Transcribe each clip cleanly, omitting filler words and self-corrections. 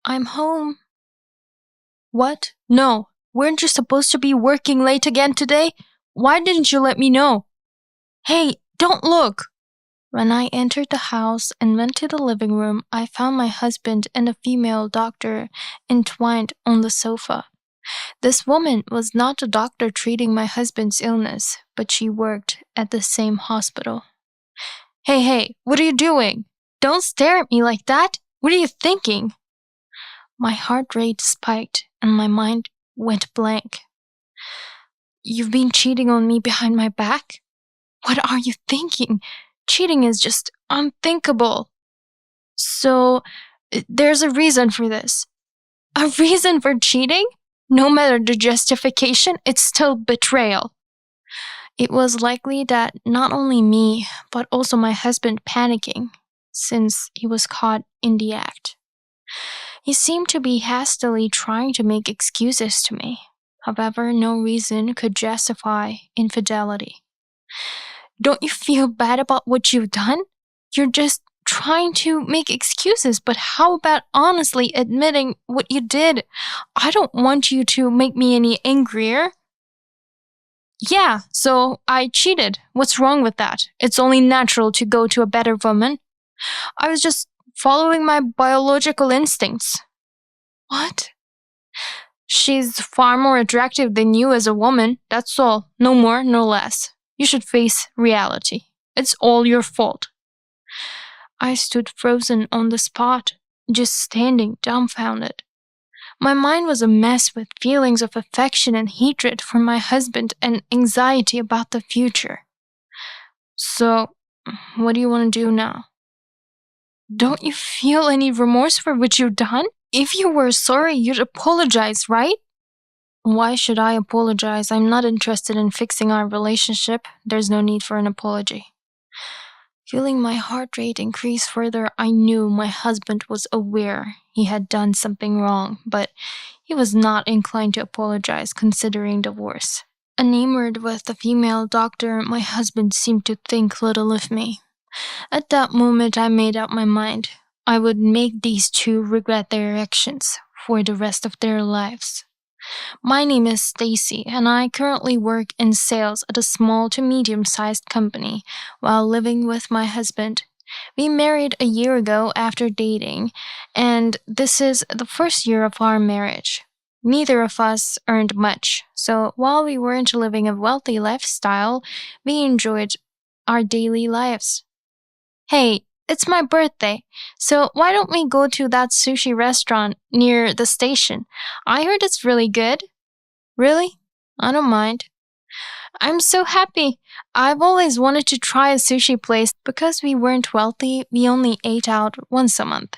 I'm home. What? No. Weren't you supposed to be working late again today? Why didn't you let me know? Hey, don't look! When I entered the house and went to the living room, I found my husband and a female doctor entwined on the sofa. This woman was not a doctor treating my husband's illness, but she worked at the same hospital. Hey, what are you doing? Don't stare at me like that! What are you thinking? My heart rate spiked and my mind went blank. You've been cheating on me behind my back? What are you thinking? Cheating is just unthinkable. So, there's a reason for this. A reason for cheating? No matter the justification, it's still betrayal. It was likely that not only me, but also my husband panicking, since he was caught in the act. He seemed to be hastily trying to make excuses to me. However, no reason could justify infidelity. Don't you feel bad about what you've done? You're just trying to make excuses, but how about honestly admitting what you did? I don't want you to make me any angrier. Yeah, so I cheated. What's wrong with that? It's only natural to go to a better woman. I was just following my biological instincts. What? She's far more attractive than you as a woman, that's all. No more, no less. You should face reality. It's all your fault. I stood frozen on the spot, just standing dumbfounded. My mind was a mess with feelings of affection and hatred for my husband and anxiety about the future. So, what do you want to do now? Don't you feel any remorse for what you've done? If you were sorry, you'd apologize, right? Why should I apologize? I'm not interested in fixing our relationship. There's no need for an apology. Feeling my heart rate increase further, I knew my husband was aware he had done something wrong, but he was not inclined to apologize considering divorce. Enamored with the female doctor, my husband seemed to think little of me. At that moment, I made up my mind. I would make these two regret their actions for the rest of their lives. My name is Stacy, and I currently work in sales at a small to medium-sized company while living with my husband. We married a year ago after dating, and this is the first year of our marriage. Neither of us earned much, so while we weren't living a wealthy lifestyle, we enjoyed our daily lives. Hey, it's my birthday, so why don't we go to that sushi restaurant near the station? I heard it's really good. Really? I don't mind. I'm so happy. I've always wanted to try a sushi place. Because we weren't wealthy, we only ate out once a month.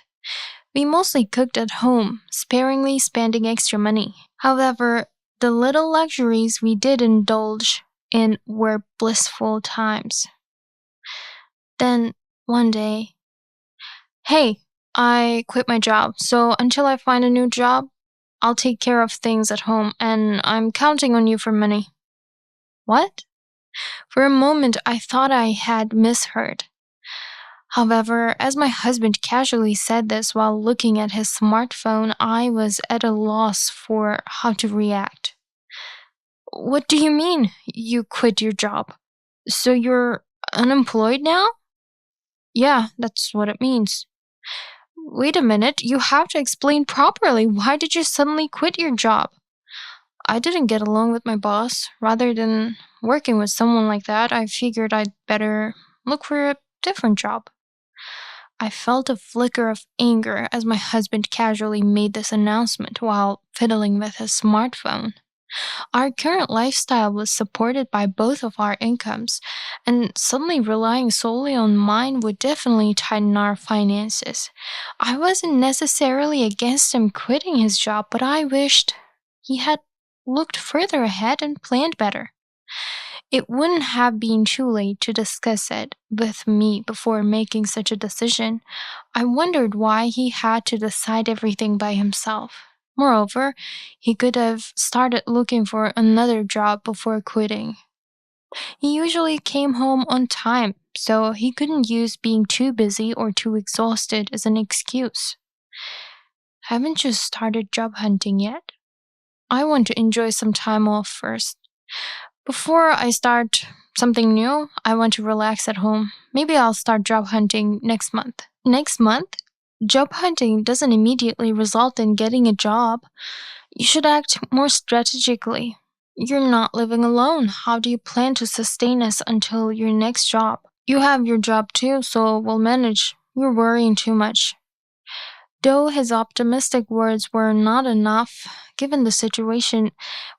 We mostly cooked at home, sparingly spending extra money. However, the little luxuries we did indulge in were blissful times. Then, one day, hey, I quit my job, so until I find a new job, I'll take care of things at home, and I'm counting on you for money. What? For a moment, I thought I had misheard. However, as my husband casually said this while looking at his smartphone, I was at a loss for how to react. What do you mean, you quit your job? So you're unemployed now? Yeah, that's what it means. Wait a minute, you have to explain properly. Why did you suddenly quit your job? I didn't get along with my boss. Rather than working with someone like that, I figured I'd better look for a different job. I felt a flicker of anger as my husband casually made this announcement while fiddling with his smartphone. Our current lifestyle was supported by both of our incomes, and suddenly relying solely on mine would definitely tighten our finances. I wasn't necessarily against him quitting his job, but I wished he had looked further ahead and planned better. It wouldn't have been too late to discuss it with me before making such a decision. I wondered why he had to decide everything by himself. Moreover, he could have started looking for another job before quitting. He usually came home on time, so he couldn't use being too busy or too exhausted as an excuse. Haven't you started job hunting yet? I want to enjoy some time off first. Before I start something new, I want to relax at home. Maybe I'll start job hunting next month. Next month? Job hunting doesn't immediately result in getting a job. You should act more strategically. You're not living alone. How do you plan to sustain us until your next job? You have your job too, so we'll manage. You're worrying too much. Though his optimistic words were not enough, given the situation,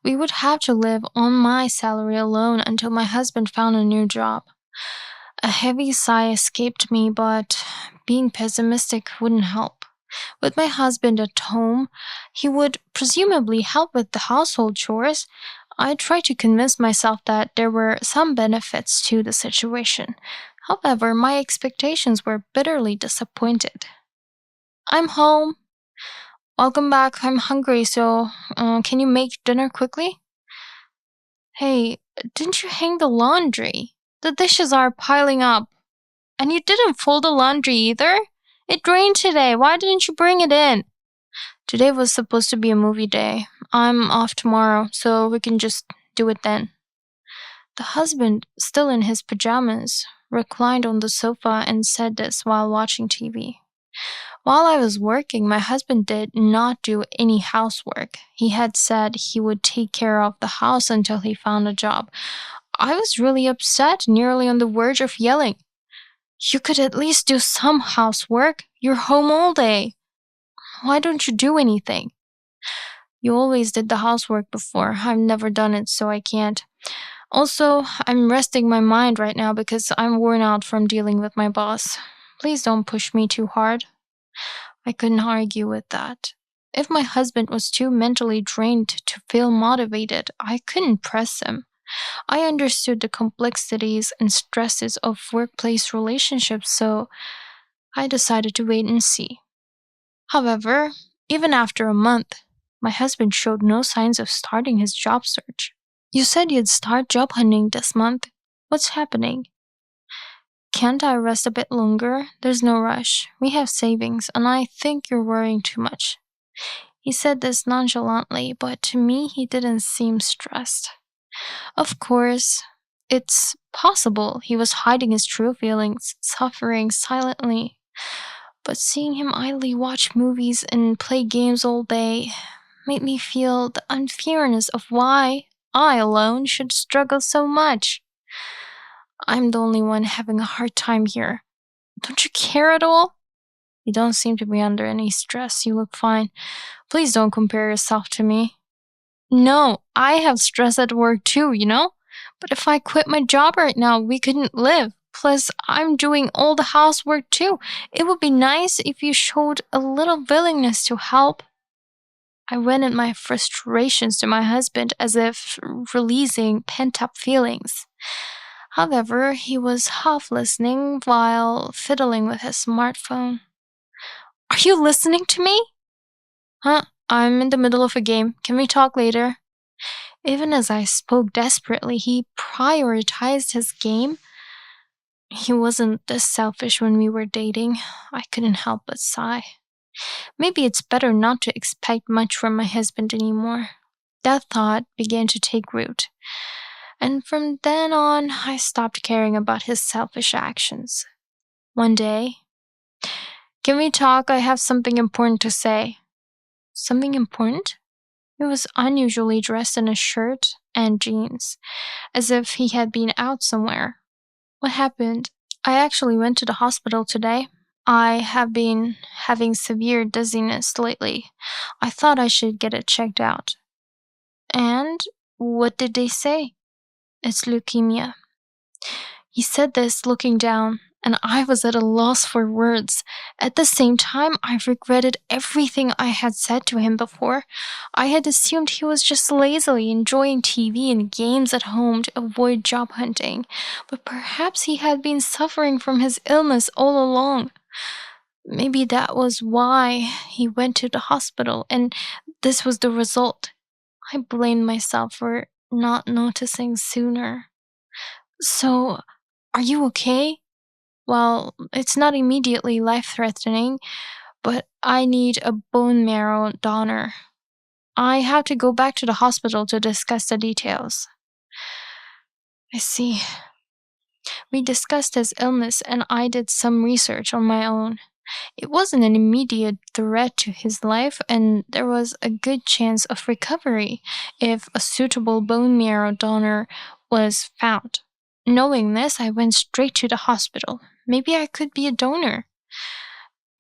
we would have to live on my salary alone until my husband found a new job. A heavy sigh escaped me, but being pessimistic wouldn't help. With my husband at home, he would presumably help with the household chores. I tried to convince myself that there were some benefits to the situation. However, my expectations were bitterly disappointed. I'm home. Welcome back. I'm hungry, so can you make dinner quickly? Hey, didn't you hang the laundry? The dishes are piling up. And you didn't fold the laundry either? It rained today. Why didn't you bring it in? Today was supposed to be a movie day. I'm off tomorrow, so we can just do it then. The husband, still in his pajamas, reclined on the sofa and said this while watching TV. While I was working, my husband did not do any housework. He had said he would take care of the house until he found a job. I was really upset, nearly on the verge of yelling. You could at least do some housework. You're home all day. Why don't you do anything? You always did the housework before. I've never done it, so I can't. Also, I'm resting my mind right now because I'm worn out from dealing with my boss. Please don't push me too hard. I couldn't argue with that. If my husband was too mentally drained to feel motivated, I couldn't press him. I understood the complexities and stresses of workplace relationships, so I decided to wait and see. However, even after a month, my husband showed no signs of starting his job search. You said you'd start job hunting this month. What's happening? Can't I rest a bit longer? There's no rush. We have savings, and I think you're worrying too much. He said this nonchalantly, but to me he didn't seem stressed. Of course, it's possible he was hiding his true feelings, suffering silently. But seeing him idly watch movies and play games all day made me feel the unfairness of why I alone should struggle so much. I'm the only one having a hard time here. Don't you care at all? You don't seem to be under any stress. You look fine. Please don't compare yourself to me. No, I have stress at work too, you know? But if I quit my job right now, we couldn't live. Plus, I'm doing all the housework too. It would be nice if you showed a little willingness to help. I vented my frustrations to my husband as if releasing pent-up feelings. However, he was half listening while fiddling with his smartphone. Are you listening to me? Huh? I'm in the middle of a game. Can we talk later? Even as I spoke desperately, he prioritized his game. He wasn't this selfish when we were dating. I couldn't help but sigh. Maybe it's better not to expect much from my husband anymore. That thought began to take root. And from then on, I stopped caring about his selfish actions. One day, can we talk? I have something important to say. Something important? He was unusually dressed in a shirt and jeans, as if he had been out somewhere. What happened? I actually went to the hospital today. I have been having severe dizziness lately. I thought I should get it checked out. And what did they say? It's leukemia. He said this looking down, and I was at a loss for words. At the same time, I regretted everything I had said to him before. I had assumed he was just lazily enjoying TV and games at home to avoid job hunting, but perhaps he had been suffering from his illness all along. Maybe that was why he went to the hospital, and this was the result. I blamed myself for not noticing sooner. So, are you okay? Well, it's not immediately life-threatening, but I need a bone marrow donor. I have to go back to the hospital to discuss the details. I see. We discussed his illness and I did some research on my own. It wasn't an immediate threat to his life, and there was a good chance of recovery if a suitable bone marrow donor was found. Knowing this, I went straight to the hospital. Maybe I could be a donor.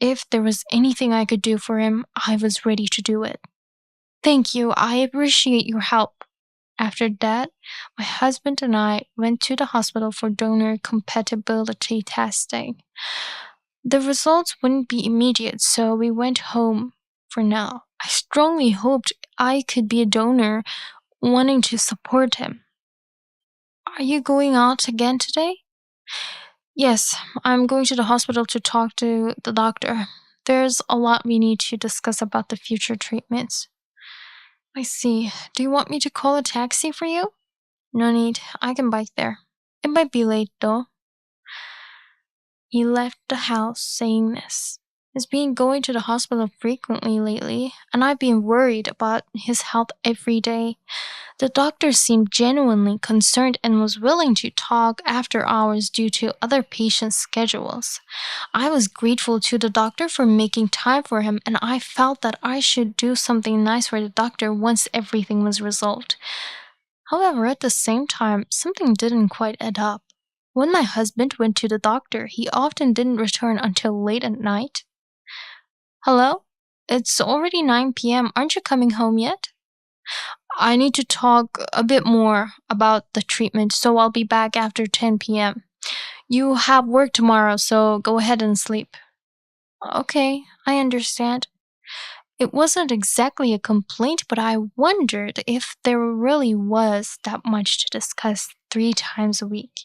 If there was anything I could do for him, I was ready to do it. Thank you. I appreciate your help. After that, my husband and I went to the hospital for donor compatibility testing. The results wouldn't be immediate, so we went home for now. I strongly hoped I could be a donor, wanting to support him. Are you going out again today? Yes, I'm going to the hospital to talk to the doctor. There's a lot we need to discuss about the future treatments. I see. Do you want me to call a taxi for you? No need. I can bike there. It might be late though. He left the house saying this. He's been going to the hospital frequently lately, and I've been worried about his health every day. The doctor seemed genuinely concerned and was willing to talk after hours due to other patients' schedules. I was grateful to the doctor for making time for him, and I felt that I should do something nice for the doctor once everything was resolved. However, at the same time, something didn't quite add up. When my husband went to the doctor, he often didn't return until late at night. Hello? It's already 9 p.m. Aren't you coming home yet? I need to talk a bit more about the treatment, so I'll be back after 10 p.m. You have work tomorrow, so go ahead and sleep. Okay, I understand. It wasn't exactly a complaint, but I wondered if there really was that much to discuss 3 times a week.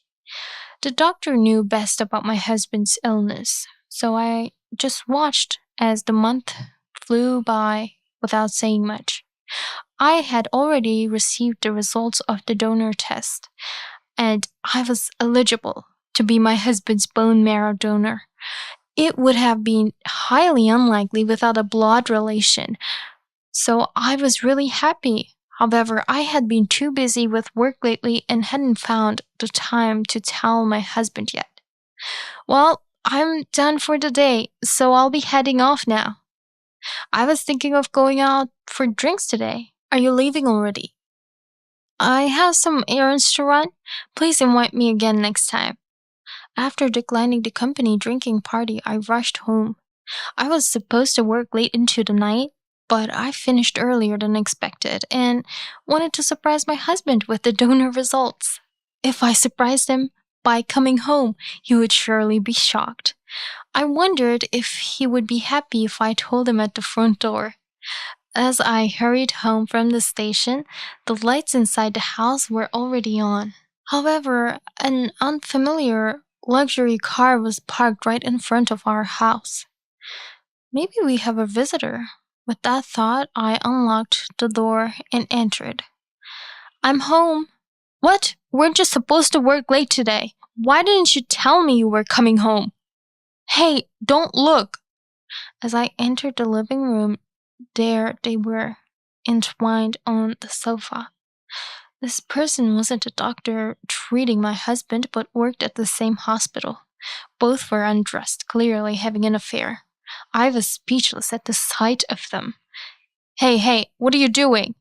The doctor knew best about my husband's illness, so I just watched as the month flew by without saying much. I had already received the results of the donor test, and I was eligible to be my husband's bone marrow donor. It would have been highly unlikely without a blood relation, so I was really happy. However, I had been too busy with work lately and hadn't found the time to tell my husband yet. Well, I'm done for the day, so I'll be heading off now. I was thinking of going out for drinks today. Are you leaving already? I have some errands to run. Please invite me again next time. After declining the company drinking party, I rushed home. I was supposed to work late into the night, but I finished earlier than expected and wanted to surprise my husband with the donor results. If I surprised him by coming home, he would surely be shocked. I wondered if he would be happy if I told him at the front door. As I hurried home from the station, the lights inside the house were already on. However, an unfamiliar luxury car was parked right in front of our house. Maybe we have a visitor. With that thought, I unlocked the door and entered. I'm home. What? Weren't you supposed to work late today? Why didn't you tell me you were coming home? Hey, don't look. As I entered the living room, there they were, entwined on the sofa. This person wasn't a doctor treating my husband, but worked at the same hospital. Both were undressed, clearly having an affair. I was speechless at the sight of them. Hey, what are you doing?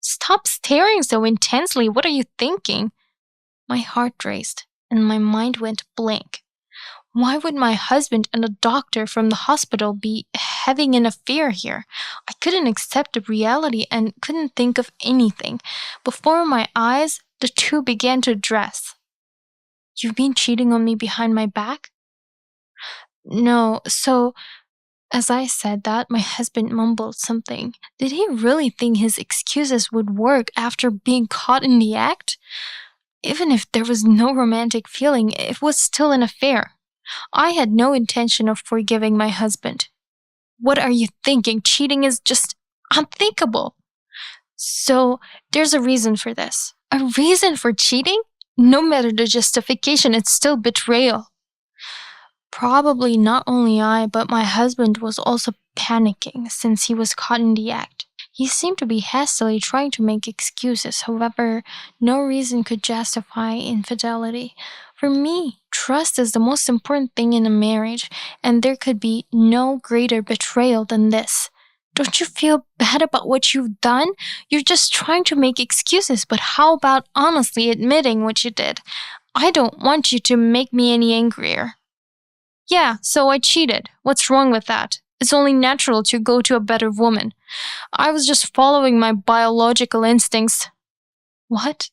Stop staring so intensely. What are you thinking? My heart raced, and my mind went blank. Why would my husband and a doctor from the hospital be having an affair here? I couldn't accept the reality and couldn't think of anything. Before my eyes, the two began to dress. You've been cheating on me behind my back? No, so... As I said that, my husband mumbled something. Did he really think his excuses would work after being caught in the act? Even if there was no romantic feeling, it was still an affair. I had no intention of forgiving my husband. What are you thinking? Cheating is just unthinkable. So, there's a reason for this. A reason for cheating? No matter the justification, it's still betrayal. Probably not only I, but my husband was also panicking since he was caught in the act. He seemed to be hastily trying to make excuses, however, no reason could justify infidelity. For me, trust is the most important thing in a marriage, and there could be no greater betrayal than this. Don't you feel bad about what you've done? You're just trying to make excuses, but how about honestly admitting what you did? I don't want you to make me any angrier. Yeah, so I cheated. What's wrong with that? It's only natural to go to a better woman. I was just following my biological instincts. What?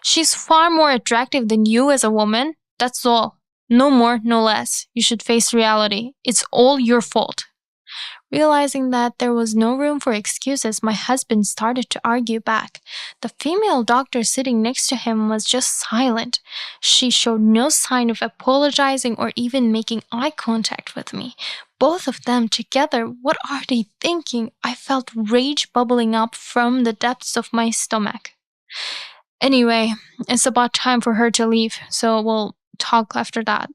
She's far more attractive than you as a woman. That's all. No more, no less. You should face reality. It's all your fault. Realizing that there was no room for excuses, my husband started to argue back. The female doctor sitting next to him was just silent. She showed no sign of apologizing or even making eye contact with me. Both of them together, what are they thinking? I felt rage bubbling up from the depths of my stomach. Anyway, it's about time for her to leave, so we'll talk after that.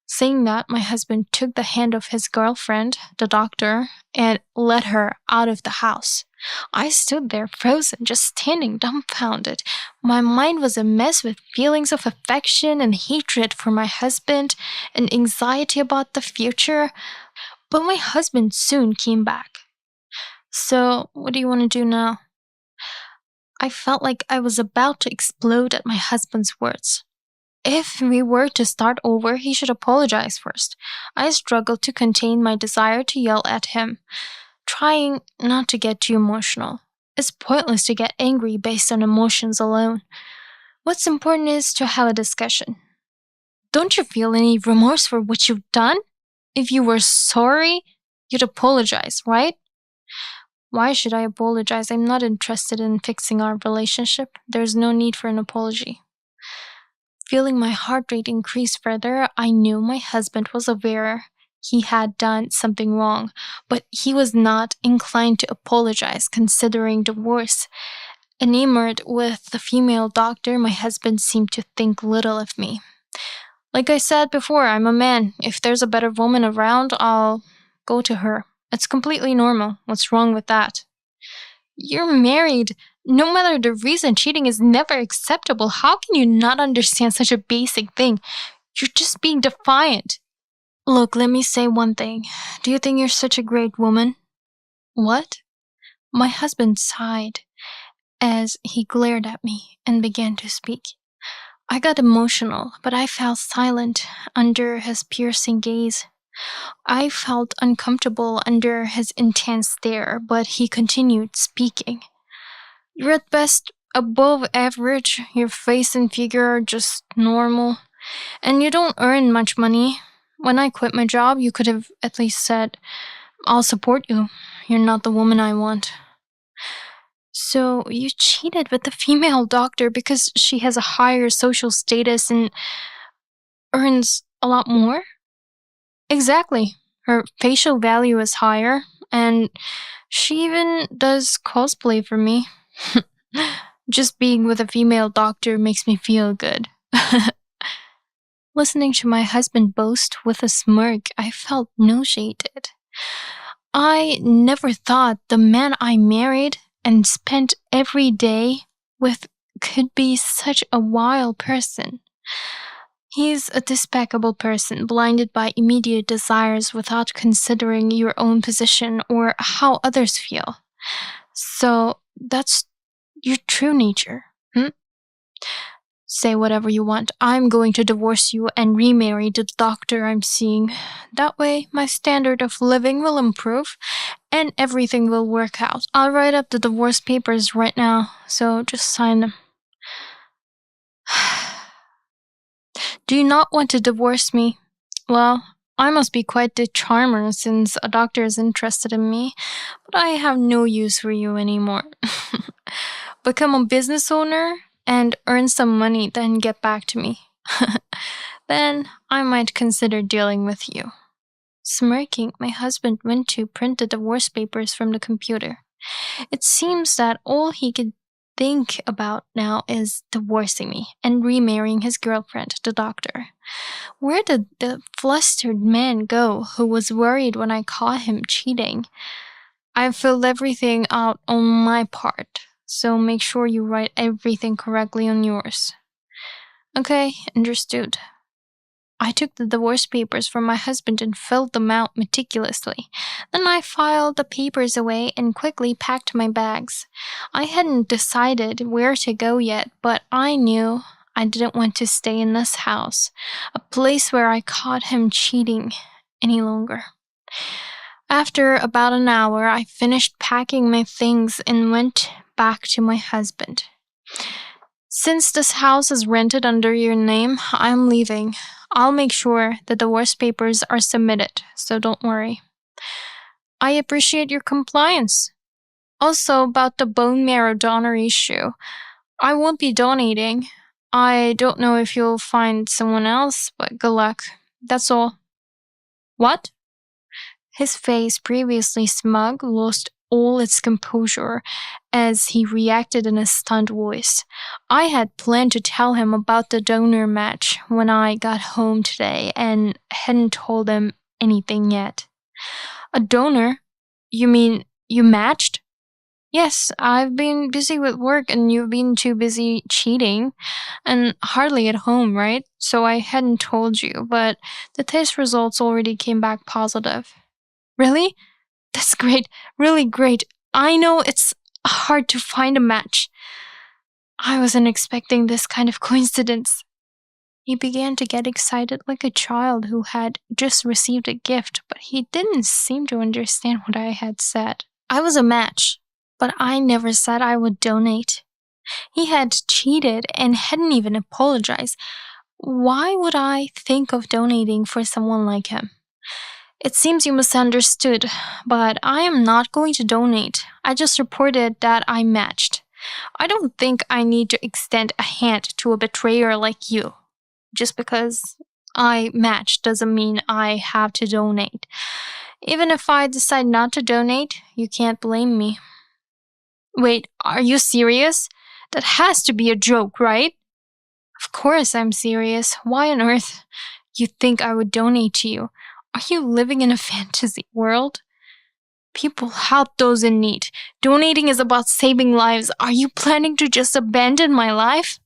Saying that, my husband took the hand of his girlfriend, the doctor, and led her out of the house. I stood there frozen, just standing dumbfounded. My mind was a mess with feelings of affection and hatred for my husband and anxiety about the future. But my husband soon came back. So, what do you want to do now? I felt like I was about to explode at my husband's words. If we were to start over, he should apologize first. I struggled to contain my desire to yell at him, trying not to get too emotional. It's pointless to get angry based on emotions alone. What's important is to have a discussion. Don't you feel any remorse for what you've done? If you were sorry, you'd apologize, right? Why should I apologize? I'm not interested in fixing our relationship. There's no need for an apology. Feeling my heart rate increase further, I knew my husband was aware he had done something wrong, but he was not inclined to apologize considering divorce. Enamored with the female doctor, my husband seemed to think little of me. Like I said before, I'm a man. If there's a better woman around, I'll go to her. It's completely normal. What's wrong with that? You're married. No matter the reason, cheating is never acceptable. How can you not understand such a basic thing? You're just being defiant. Look, let me say one thing. Do you think you're such a great woman? What? My husband sighed as he glared at me and began to speak. I got emotional, but I fell silent under his piercing gaze. I felt uncomfortable under his intense stare, but he continued speaking. You're at best above average. Your face and figure are just normal. And you don't earn much money. When I quit my job, you could have at least said, I'll support you. You're not the woman I want. So you cheated with the female doctor because she has a higher social status and earns a lot more? Exactly. Her facial value is higher, and she even does cosplay for me. Just being with a female doctor makes me feel good. Listening to my husband boast with a smirk, I felt nauseated. I never thought the man I married and spent every day with could be such a vile person. He's a despicable person, blinded by immediate desires without considering your own position or how others feel. So that's your true nature. Say whatever you want. I'm going to divorce you and remarry the doctor I'm seeing. That way, my standard of living will improve and everything will work out. I'll write up the divorce papers right now, so just sign them. Do you not want to divorce me? Well, I must be quite the charmer since a doctor is interested in me, but I have no use for you anymore. Become a business owner and earn some money, then get back to me. Then I might consider dealing with you. Smirking, my husband went to print the divorce papers from the computer. It seems that all he could think about now is divorcing me and remarrying his girlfriend, the doctor. Where did the flustered man go who was worried when I caught him cheating? I filled everything out on my part, so make sure you write everything correctly on yours. Okay, understood. I took the divorce papers from my husband and filled them out meticulously. Then I filed the papers away and quickly packed my bags. I hadn't decided where to go yet, but I knew I didn't want to stay in this house, a place where I caught him cheating, any longer. After about an hour, I finished packing my things and went back to my husband. Since this house is rented under your name, I'm leaving. I'll make sure the divorce papers are submitted, so don't worry. I appreciate your compliance. Also, about the bone marrow donor issue, I won't be donating. I don't know if you'll find someone else, but good luck. That's all. What? His face, previously smug, lost all its composure as he reacted in a stunned voice. I had planned to tell him about the donor match when I got home today and hadn't told him anything yet. A donor? You mean you matched? Yes, I've been busy with work and you've been too busy cheating and hardly at home, right? So I hadn't told you, but the test results already came back positive. Really? That's great, really great. I know it's hard to find a match. I wasn't expecting this kind of coincidence. He began to get excited like a child who had just received a gift, but he didn't seem to understand what I had said. I was a match, but I never said I would donate. He had cheated and hadn't even apologized. Why would I think of donating for someone like him? It seems you misunderstood, but I am not going to donate. I just reported that I matched. I don't think I need to extend a hand to a betrayer like you. Just because I matched doesn't mean I have to donate. Even if I decide not to donate, you can't blame me. Wait, are you serious? That has to be a joke, right? Of course I'm serious. Why on earth you think I would donate to you? Are you living in a fantasy world? People help those in need. Donating is about saving lives. Are you planning to just abandon my life?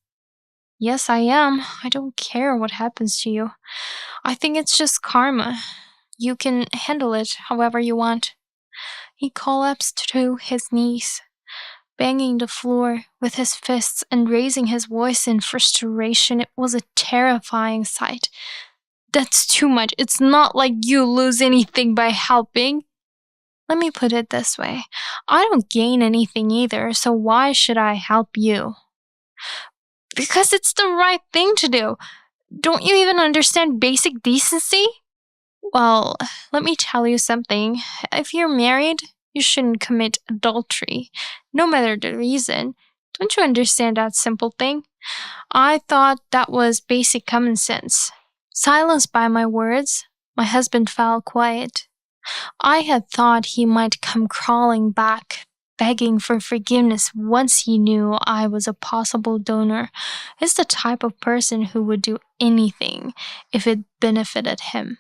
Yes, I am. I don't care what happens to you. I think it's just karma. You can handle it however you want. He collapsed to his knees, banging the floor with his fists and raising his voice in frustration. It was a terrifying sight. That's too much. It's not like you lose anything by helping. Let me put it this way. I don't gain anything either, so why should I help you? Because it's the right thing to do. Don't you even understand basic decency? Well, let me tell you something. If you're married, you shouldn't commit adultery, no matter the reason. Don't you understand that simple thing? I thought that was basic common sense. Silenced by my words, my husband fell quiet. I had thought he might come crawling back, begging for forgiveness once he knew I was a possible donor. He's the type of person who would do anything if it benefited him.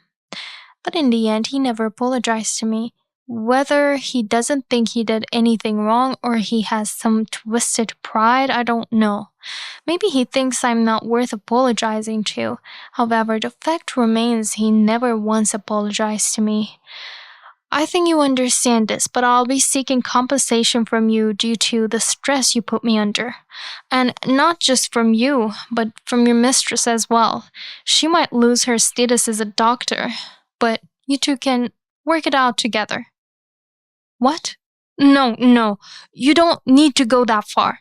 But in the end, he never apologized to me. Whether he doesn't think he did anything wrong or he has some twisted pride, I don't know. Maybe he thinks I'm not worth apologizing to. However, the fact remains he never once apologized to me. I think you understand this, but I'll be seeking compensation from you due to the stress you put me under. And not just from you, but from your mistress as well. She might lose her status as a doctor, but you two can work it out together. What? No, you don't need to go that far.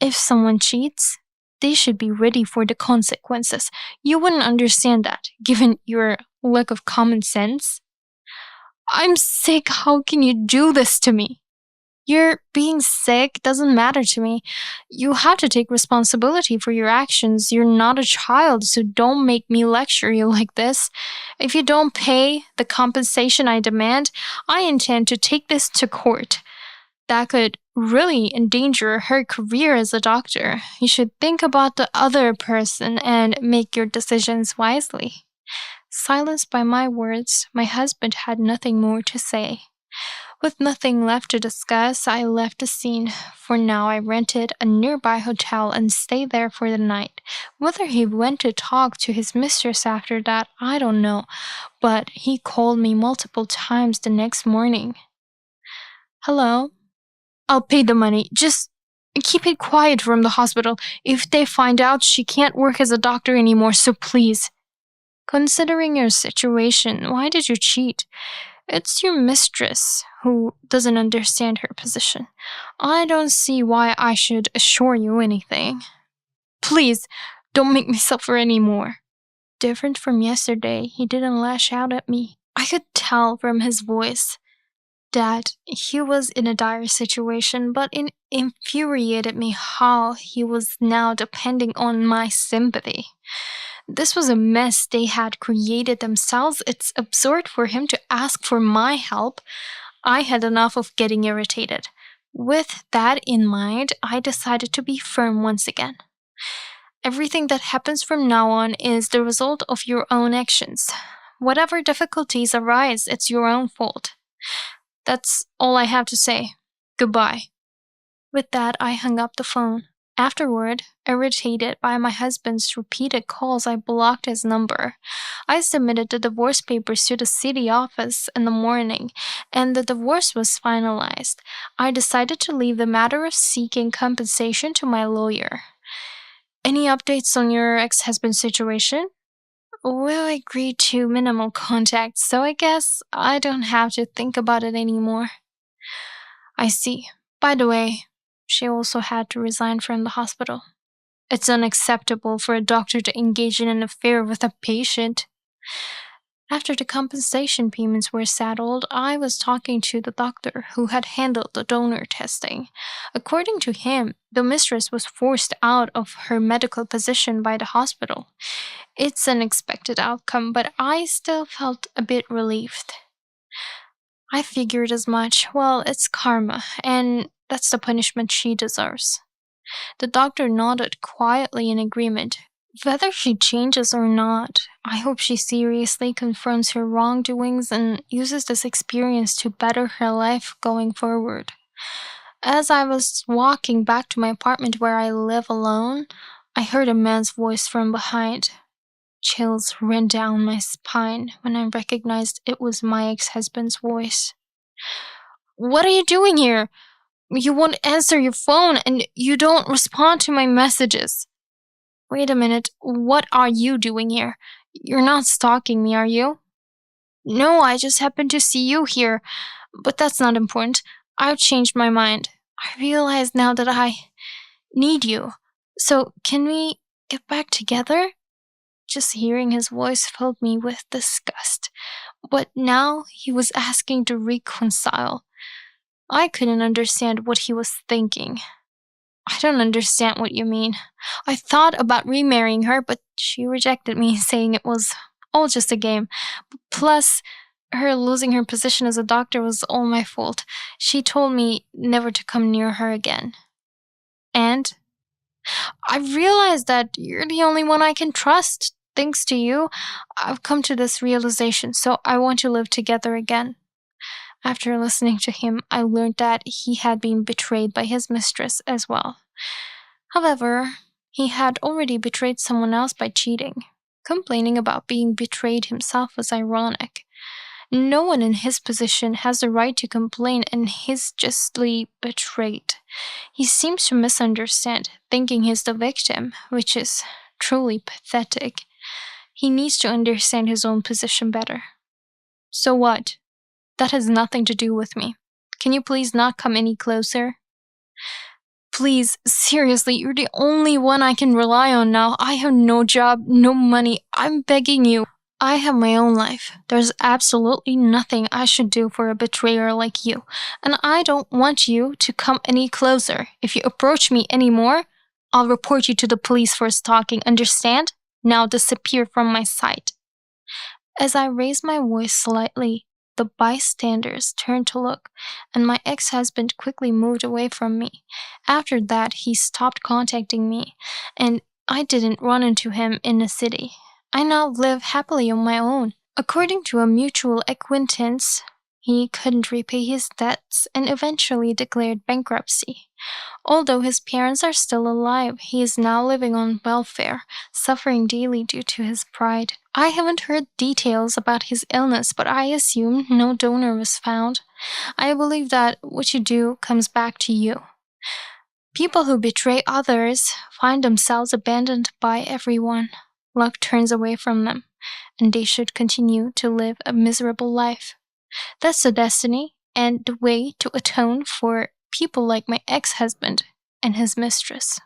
If someone cheats, they should be ready for the consequences. You wouldn't understand that, given your lack of common sense. I'm sick. How can you do this to me? Your being sick doesn't matter to me. You have to take responsibility for your actions. You're not a child, so don't make me lecture you like this. If you don't pay the compensation I demand, I intend to take this to court. That could really endanger her career as a doctor. You should think about the other person and make your decisions wisely. Silenced by my words, my husband had nothing more to say. With nothing left to discuss, I left the scene. For now, I rented a nearby hotel and stayed there for the night. Whether he went to talk to his mistress after that, I don't know, but he called me multiple times the next morning. Hello? I'll pay the money. Just keep it quiet from the hospital. If they find out, she can't work as a doctor anymore, so please. Considering your situation, why did you cheat? It's your mistress who doesn't understand her position. I don't see why I should assure you anything. Please, don't make me suffer anymore. Different from yesterday, he didn't lash out at me. I could tell from his voice that he was in a dire situation, but it infuriated me how he was now depending on my sympathy. This was a mess they had created themselves. It's absurd for him to ask for my help. I had enough of getting irritated. With that in mind, I decided to be firm once again. Everything that happens from now on is the result of your own actions. Whatever difficulties arise, it's your own fault. That's all I have to say. Goodbye. With that, I hung up the phone. Afterward, irritated by my husband's repeated calls, I blocked his number. I submitted the divorce papers to the city office in the morning, and the divorce was finalized. I decided to leave the matter of seeking compensation to my lawyer. Any updates on your ex-husband's situation? We'll agree to minimal contact, so I guess I don't have to think about it anymore. I see. By the way, she also had to resign from the hospital. It's unacceptable for a doctor to engage in an affair with a patient. After the compensation payments were settled, I was talking to the doctor who had handled the donor testing. According to him, the mistress was forced out of her medical position by the hospital. It's an expected outcome, but I still felt a bit relieved. I figured as much. Well, it's karma, and that's the punishment she deserves. The doctor nodded quietly in agreement. Whether she changes or not, I hope she seriously confronts her wrongdoings and uses this experience to better her life going forward. As I was walking back to my apartment where I live alone, I heard a man's voice from behind. Chills ran down my spine when I recognized it was my ex-husband's voice. What are you doing here? You won't answer your phone and you don't respond to my messages. Wait a minute, what are you doing here? You're not stalking me, are you? No, I just happened to see you here, but that's not important. I've changed my mind. I realize now that I need you. So can we get back together? Just hearing his voice filled me with disgust. But now he was asking to reconcile. I couldn't understand what he was thinking. I don't understand what you mean. I thought about remarrying her, but she rejected me, saying it was all just a game. Plus, her losing her position as a doctor was all my fault. She told me never to come near her again. And I realized that you're the only one I can trust. Thanks to you, I've come to this realization, so I want to live together again. After listening to him, I learned that he had been betrayed by his mistress as well. However, he had already betrayed someone else by cheating. Complaining about being betrayed himself was ironic. No one in his position has the right to complain, and he's justly betrayed. He seems to misunderstand, thinking he's the victim, which is truly pathetic. He needs to understand his own position better. So what? That has nothing to do with me. Can you please not come any closer? Please, seriously, you're the only one I can rely on now. I have no job, no money. I'm begging you. I have my own life. There's absolutely nothing I should do for a betrayer like you. And I don't want you to come any closer. If you approach me anymore, I'll report you to the police for stalking, understand? Now disappear from my sight. As I raised my voice slightly, The bystanders turned to look, and my ex-husband quickly moved away from me. After that, he stopped contacting me, and I didn't run into him in the city. I now live happily on my own. According to a mutual acquaintance, he couldn't repay his debts and eventually declared bankruptcy. Although his parents are still alive, he is now living on welfare, suffering daily due to his pride. I haven't heard details about his illness, but I assume no donor was found. I believe that what you do comes back to you. People who betray others find themselves abandoned by everyone. Luck turns away from them, and they should continue to live a miserable life. That's the destiny and the way to atone for people like my ex-husband and his mistress.